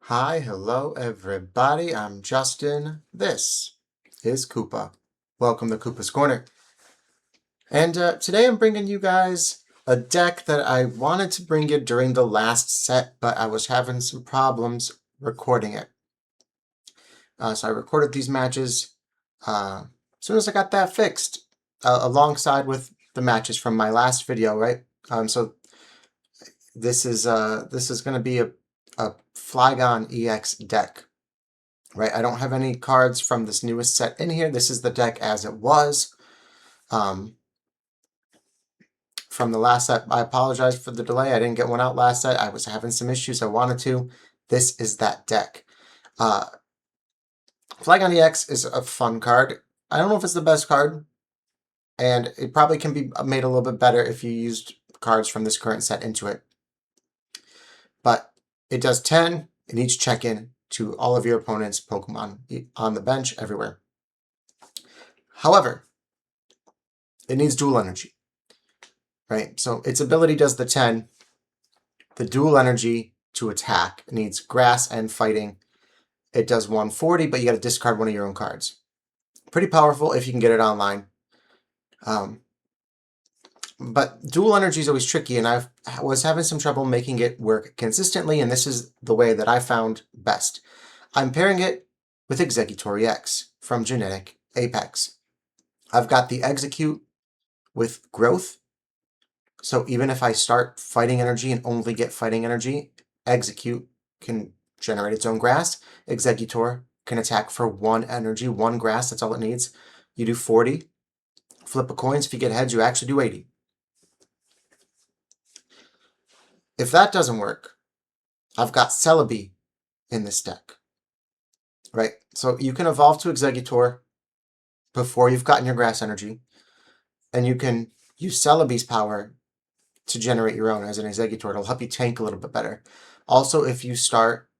Hi, hello everybody, I'm Justin. This is Koopa. Welcome to Koopa's Corner. And today I'm bringing you guys a deck that I wanted to bring you during the last set, but I was having some problems recording it. So I recorded these matches as soon as I got that fixed, alongside with the matches from my last video, right? So this is going to be a Flygon EX deck. Right, I don't have any cards from this newest set in here. This is the deck as it was from the last set. I apologize for the delay. I didn't get one out last set. I was having some issues. I wanted to. This is that deck. Flygon EX is a fun card. I don't know if it's the best card, and it probably can be made a little bit better if you used cards from this current set into it. But it does 10 in each check-in to all of your opponent's Pokemon on the bench everywhere. However, it needs dual energy, right? So its ability does the 10. The dual energy to attack. It needs grass and fighting. It does 140, but you got to discard one of your own cards. Pretty powerful if you can get it online. But dual energy is always tricky, and I was having some trouble making it work consistently, and this is the way that I found best. I'm pairing it with Exeggutor EX from Genetic Apex. I've got the Eggsecute with growth. So even if I start fighting energy and only get fighting energy, Eggsecute can generate its own grass. Exeggutor can attack for 1 energy, 1 grass, that's all it needs. You do 40. Flip a coin, if you get heads, you actually do 80. If that doesn't work, I've got Celebi in this deck. Right? So you can evolve to Exeggutor before you've gotten your grass energy, and you can use Celebi's power to generate your own as an Exeggutor. It'll help you tank a little bit better. Also, if you start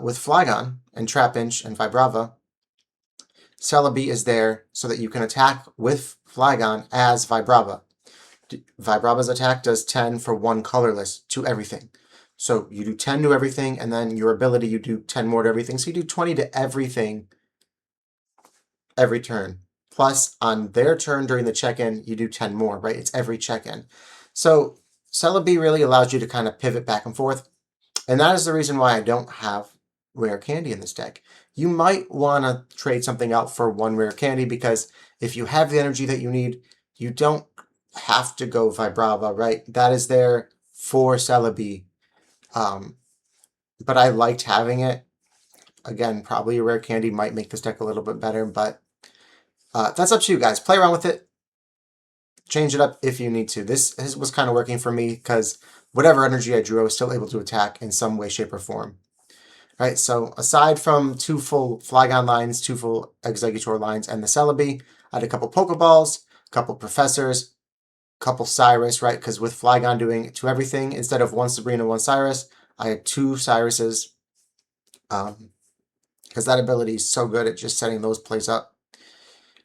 with Flygon and Trapinch and Vibrava, Celebi is there so that you can attack with Flygon as Vibrava. Vibrava's attack does 10 for 1 colorless to everything. So you do 10 to everything, and then your ability, you do 10 more to everything. So you do 20 to everything every turn. Plus, on their turn during the check-in, you do 10 more, right? It's every check-in. So Celebi really allows you to kind of pivot back and forth. And that is the reason why I don't have rare candy in this deck. You might want to trade something out for 1 rare candy, because if you have the energy that you need, you don't have to go Vibrava, right? That is there for Celebi. But I liked having it. Again, probably a rare candy might make this deck a little bit better, but that's up to you guys. Play around with it. Change it up if you need to. This was kind of working for me because whatever energy I drew, I was still able to attack in some way, shape, or form. All right, so aside from 2 full Flygon lines, 2 full Exeggutor lines, and the Celebi, I had a couple Pokeballs, a couple Professors, a couple Cyrus, right? Because with Flygon doing to everything, instead of 1 Sabrina, 1 Cyrus, I had 2 Cyruses. Because that ability is so good at just setting those plays up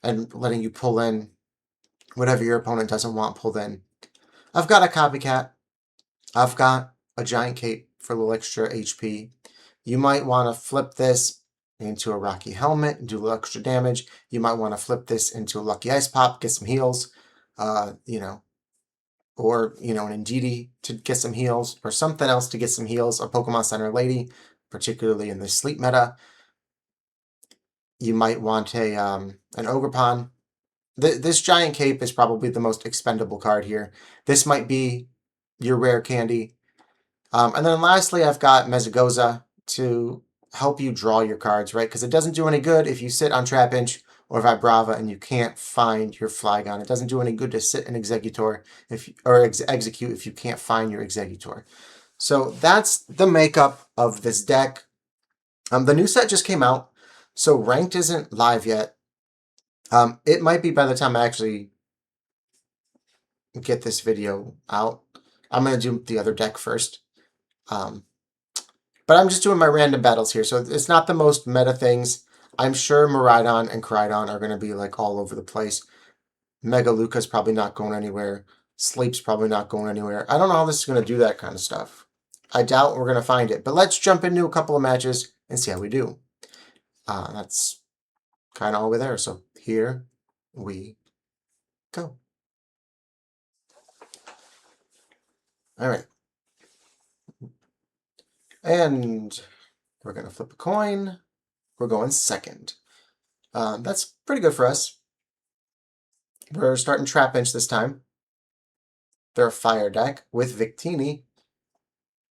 and letting you pull in whatever your opponent doesn't want pulled in. I've got a Copycat. I've got a Giant Cape for a little extra HP. You might want to flip this into a Rocky Helmet and do a little extra damage. You might want to flip this into a Lucky Ice Pop, get some heals, or, an Indeedee to get some heals, or something else to get some heals, a Pokemon Center Lady, particularly in the sleep meta. You might want an Ogerpon. This Giant Cape is probably the most expendable card here. This might be your rare candy. And then lastly, I've got Mezagoza to help you draw your cards, right? Because it doesn't do any good if you sit on Trapinch or Vibrava and you can't find your Flygon. It doesn't do any good to sit in Exeggutor or Execute if you can't find your Exeggutor. So that's the makeup of this deck. The new set just came out, so Ranked isn't live yet. It might be by the time I actually get this video out. I'm going to do the other deck first. But I'm just doing my random battles here, so it's not the most meta things. I'm sure Miraidon and Crydon are going to be like all over the place. Mega Luca's probably not going anywhere. Sleep's probably not going anywhere. I don't know how this is going to do that kind of stuff. I doubt we're going to find it. But let's jump into a couple of matches and see how we do. That's kind of all the way there. So here we go. All right. And we're going to flip a coin. We're going second. That's pretty good for us. We're starting Trap Bench this time. They're a fire deck with Victini.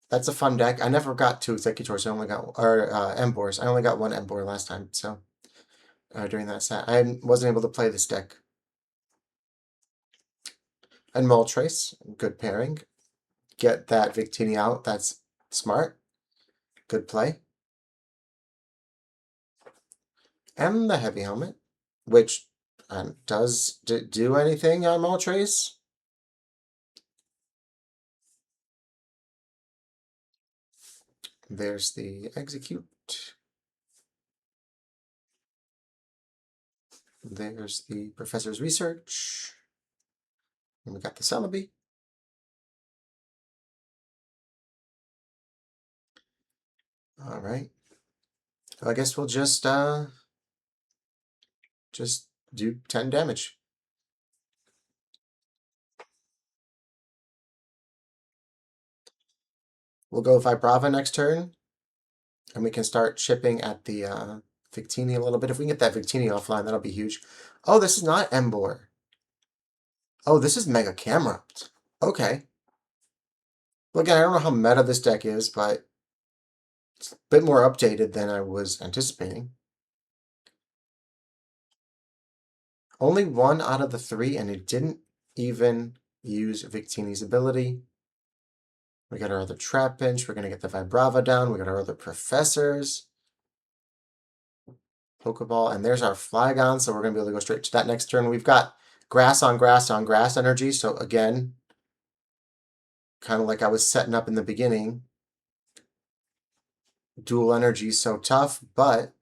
That's a fun deck. I never got 2 Exeggutors. I only got, or Embors. I only got 1 Embor last time, so during that set. I wasn't able to play this deck. And Moltres, good pairing. Get that Victini out. That's smart. Good play. And the Heavy Helmet, which does do anything on Moltres. There's the Exeggutor. There's the Professor's Research. And we got the Celebi. All right. So I guess we'll just do 10 damage. We'll go Vibrava next turn, and we can start chipping at the Victini a little bit. If we can get that Victini offline, that'll be huge. Oh, this is not Embor. Oh, this is Mega Camerupt. Okay. Well, again, I don't know how meta this deck is, but it's a bit more updated than I was anticipating. Only 1 out of the 3, and it didn't even use Victini's ability. We got our other Trap Bench. We're going to get the Vibrava down. We got our other Professors. Pokeball, and there's our Flygon, so we're going to be able to go straight to that next turn. We've got grass on grass on grass energy, so again, kind of like I was setting up in the beginning, dual energy is so tough, but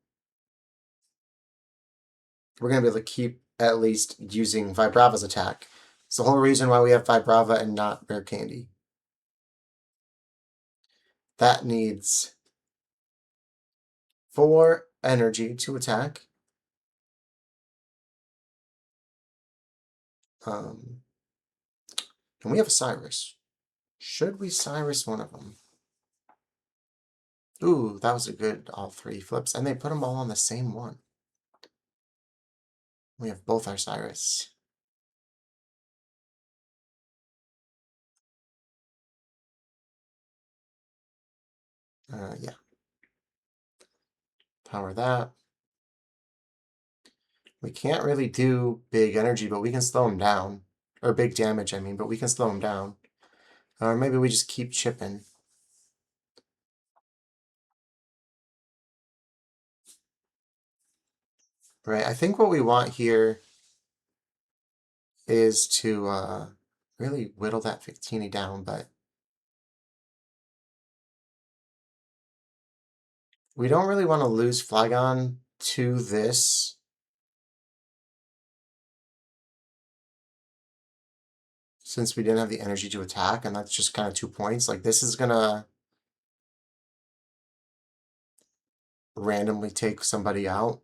we're going to be able to keep at least using Vibrava's attack. It's the whole reason why we have Vibrava and not Rare Candy. That needs 4 energy to attack. And we have a Cyrus. Should we Cyrus one of them? Ooh, that was a good all 3 flips. And they put them all on the same one. We have both our Cyrus. Yeah. Power that. We can't really do big energy, but we can slow him down. Or big damage, I mean, but we can slow him down. Or maybe we just keep chipping. Right, I think what we want here is to really whittle that Victini down, but we don't really want to lose Flygon to this. Since we didn't have the energy to attack, and that's just kind of 2 points. Like, this is gonna randomly take somebody out.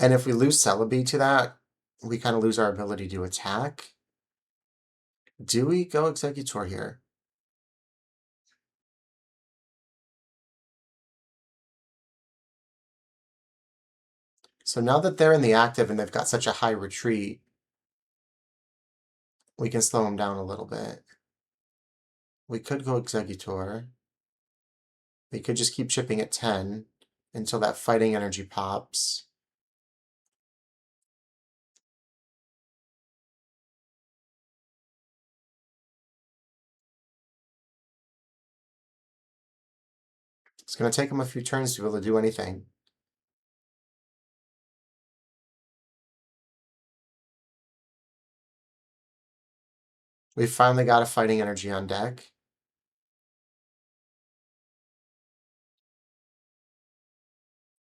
And if we lose Celebi to that, we kind of lose our ability to attack. Do we go Exeggutor here? So now that they're in the active and they've got such a high retreat, we can slow them down a little bit. We could go Exeggutor. We could just keep chipping at 10 until that fighting energy pops. It's going to take them a few turns to be able to do anything. We finally got a fighting energy on deck.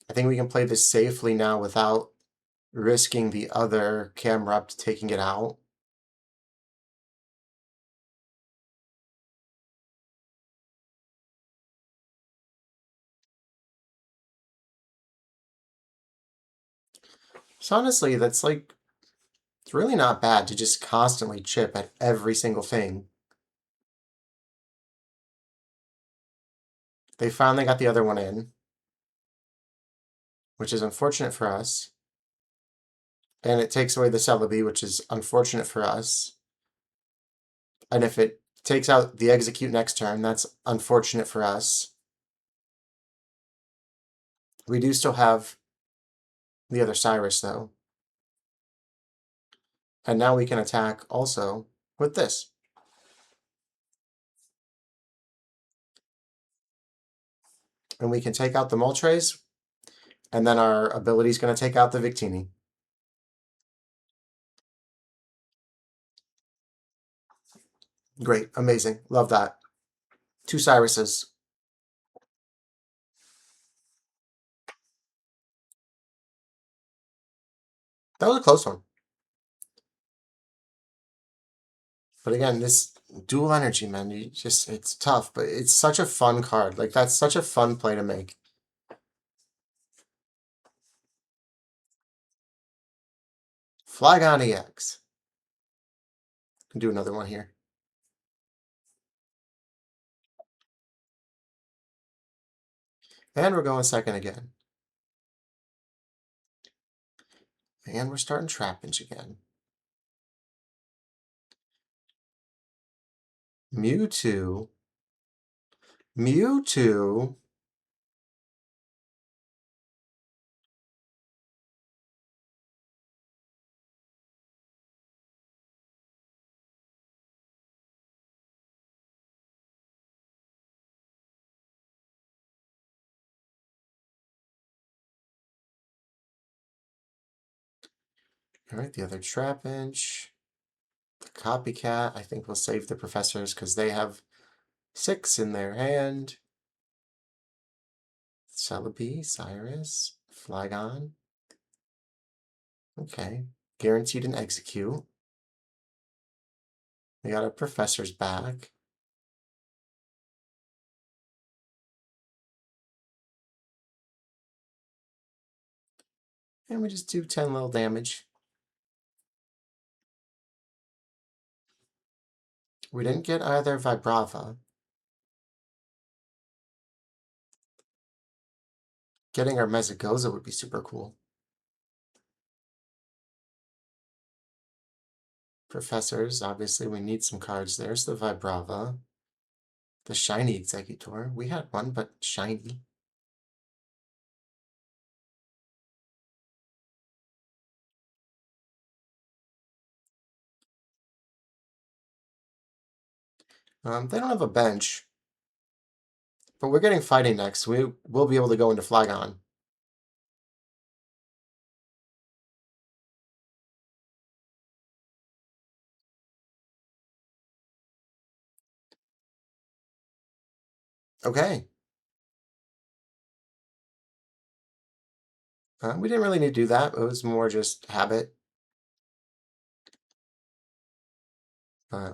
I think we can play this safely now without risking the other Camerupt taking it out. So honestly, that's like, it's really not bad to just constantly chip at every single thing. They finally got the other one in, which is unfortunate for us. And it takes away the Celebi, which is unfortunate for us. And if it takes out the Exeggutor next turn, that's unfortunate for us. We do still have the other Cyrus, though. And now we can attack also with this. And we can take out the Moltres, and then our ability is going to take out the Victini. Great, amazing, love that. 2 Cyruses. That was a close one. But again, this dual energy, man, it's tough, but it's such a fun card. Like, that's such a fun play to make. Flygon EX. Can do another one here. And we're going second again. And we're starting Trapinch again. Mewtwo. Mewtwo. All right, the other Trapinch. The Copycat. I think we'll save the professors because they have 6 in their hand. Celebi, Cyrus, Flygon. Okay. Guaranteed an Execute. We got our professors back. And we just do 10 little damage. We didn't get either Vibrava. Getting our Mesagoza would be super cool. Professors, obviously we need some cards. There's the Vibrava. The shiny Exeggutor. We had one, but shiny. They don't have a bench. But we're getting fighting next. We will be able to go into Flygon. Okay. We didn't really need to do that. It was more just habit.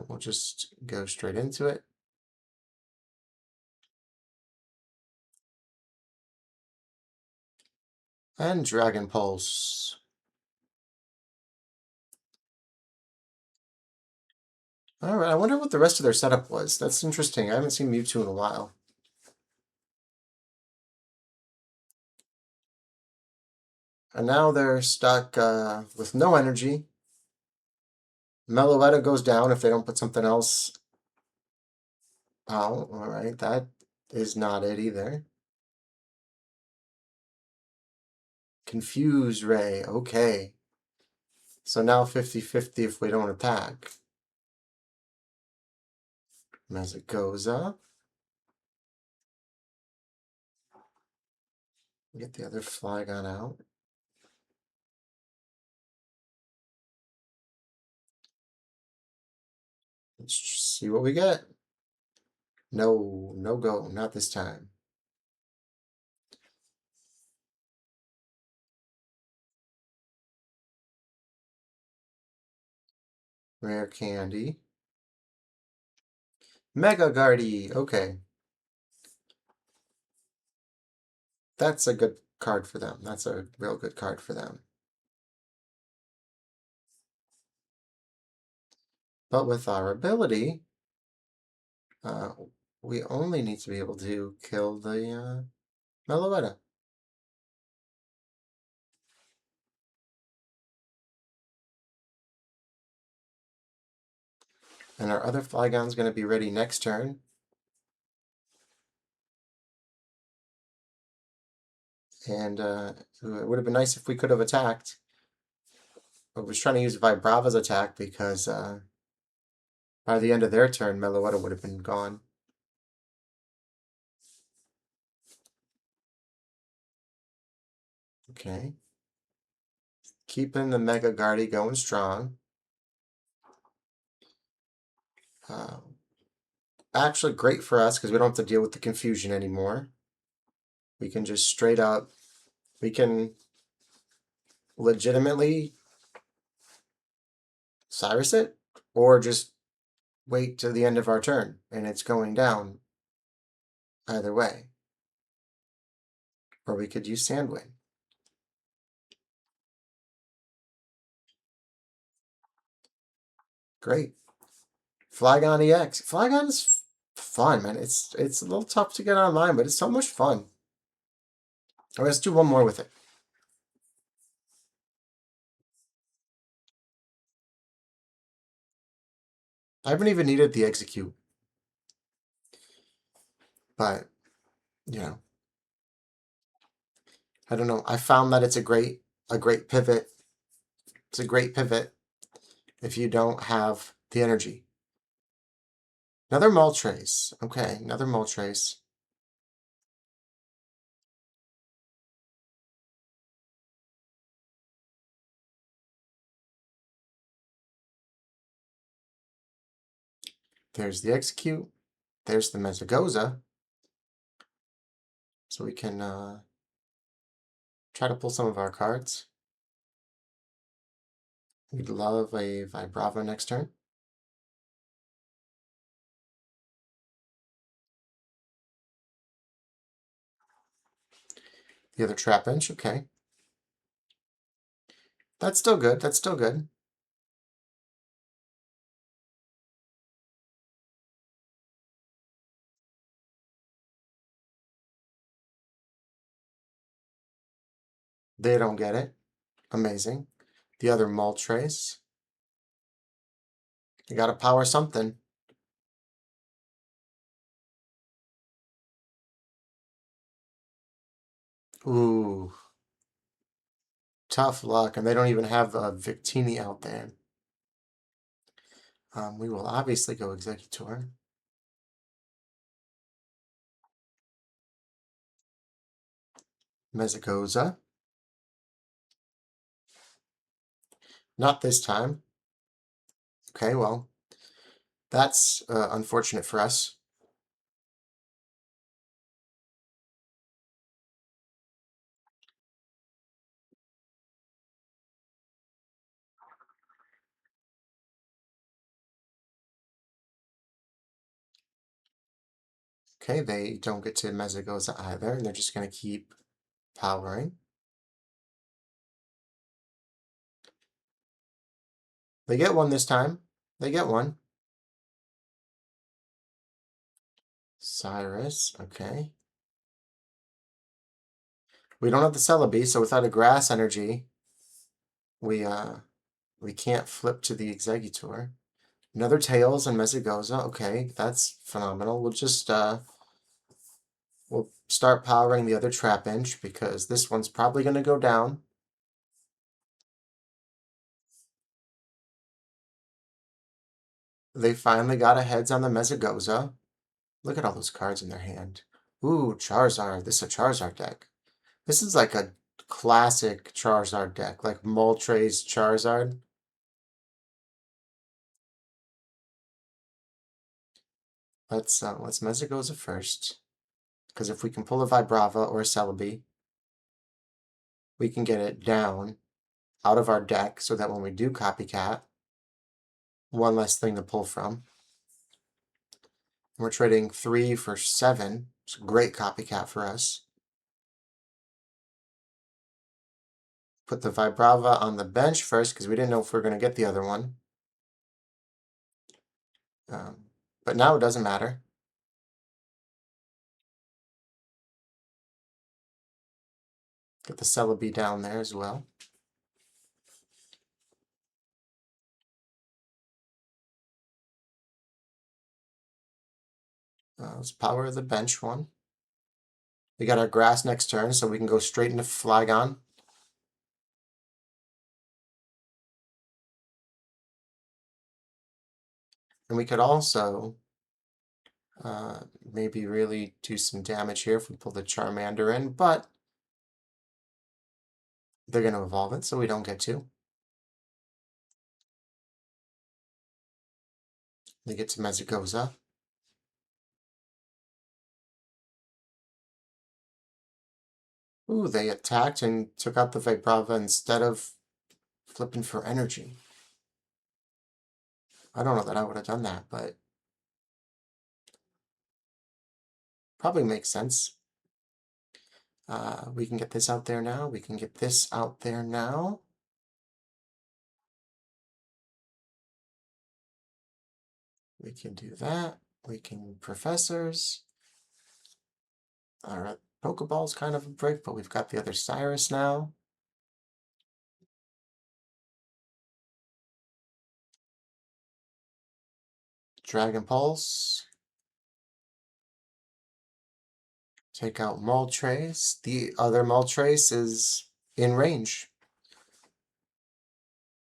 We'll just go straight into it. And Dragon Pulse. Alright, I wonder what the rest of their setup was. That's interesting. I haven't seen Mewtwo in a while. And now they're stuck with no energy. Meloetta goes down if they don't put something else out. Alright, that is not it either. Confuse Ray. Okay. So now 50-50 if we don't attack. Mesagoza. Get the other Flygon out. Let's see what we get. No, no go, not this time. Rare Candy. Mega Guardy, okay. That's a good card for them. That's a real good card for them. But with our ability, we only need to be able to kill the Meloetta. And our other Flygon's going to be ready next turn. And it would have been nice if we could have attacked. I was trying to use Vibrava's attack because by the end of their turn, Meloetta would have been gone. Okay. Keeping the Mega Guardy going strong. Actually great for us because we don't have to deal with the confusion anymore. We can just straight up, we can legitimately Cyrus it, or just wait to the end of our turn and it's going down either way. Or we could use Sandwing. Great. Flygon EX. Flygon is fun, man. It's a little tough to get online, but it's so much fun. Right, let's do one more with it. I haven't even needed the Eggsecute. But, you know, I don't know. I found that it's a great pivot. It's a great pivot if you don't have the energy. Another Moltres. Okay, another Moltres. There's the Execute. There's the Mesagoza. So we can try to pull some of our cards. We'd love a Vibrava next turn. The other Trapinch, okay. That's still good. That's still good. They don't get it. Amazing. The other Moltres. You gotta power something. Ooh. Tough luck. And they don't even have a Victini out there. We will obviously go Exeggutor. Mesagoza. Not this time. Okay, well, that's unfortunate for us. Okay, they don't get to Mesagoza either, and they're just going to keep powering. They get one this time. They get one. Cyrus, okay. We don't have the Celebi, so without a grass energy, we can't flip to the Exeggutor. Another Tails and Mesagoza, okay, that's phenomenal. We'll just we'll start powering the other Trapinch because this one's probably gonna go down. They finally got a heads on the Mesagoza. Look at all those cards in their hand. Ooh, Charizard. This is a Charizard deck. This is like a classic Charizard deck, like Moltres Charizard. Let's Mesagoza first, because if we can pull a Vibrava or a Celebi, we can get it down out of our deck so that when we do Copycat, one less thing to pull from. We're trading 3 for 7. It's a great Copycat for us. Put the Vibrava on the bench first because we didn't know if we were going to get the other one. But now it doesn't matter. Get the Celebi down there as well. Let's power the bench one. We got our grass next turn, so we can go straight into Flygon. And we could also maybe really do some damage here if we pull the Charmander in, but they're going to evolve it, so we don't get to. They get to Mezagoza. Ooh, they attacked and took out the Vibrava instead of flipping for energy. I don't know that I would have done that, but probably makes sense. We can get this out there now. We can get this out there now. We can do that. We can Professors. Our Pokeball's kind of a brick, but we've got the other Cyrus now. Dragon Pulse. Take out Moltres. The other Moltres is in range.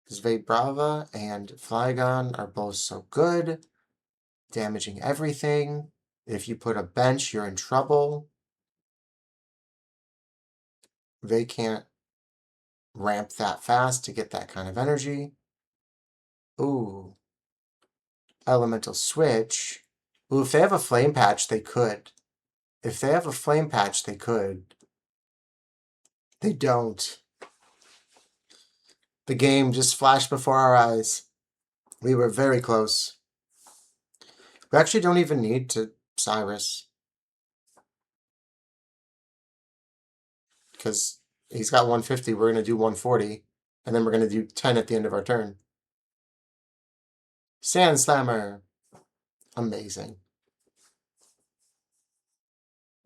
Because Vibrava and Flygon are both so good. Damaging everything. If you put a bench, you're in trouble. They can't ramp that fast to get that kind of energy. Ooh. Elemental Switch. Ooh, if they have a Flame Patch, they could. If they have a Flame Patch, they could. They don't. The game just flashed before our eyes. We were very close. We actually don't even need to Cyrus. Because he's got 150, we're going to do 140. And then we're going to do 10 at the end of our turn. Sand Slammer. Amazing.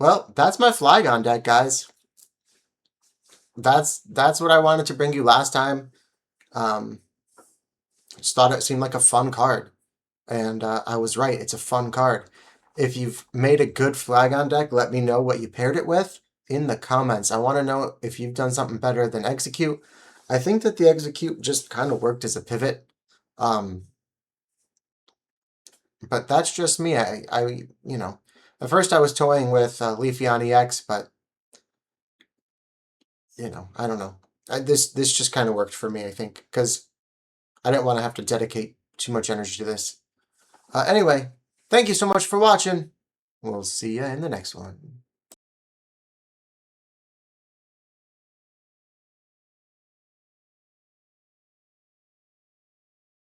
Well, that's my Flygon deck, guys. That's what I wanted to bring you last time. Just thought it seemed like a fun card. And I was right. It's a fun card. If you've made a good Flygon deck, let me know what you paired it with in the comments. I want to know if you've done something better than Exeggutor. I think that the Eggsecute just kind of worked as a pivot. But that's just me. You know, at first I was toying with Flygon EX, but you know, I don't know. This just kind of worked for me, I think, because I didn't want to have to dedicate too much energy to this. Anyway, thank you so much for watching. We'll see you in the next one.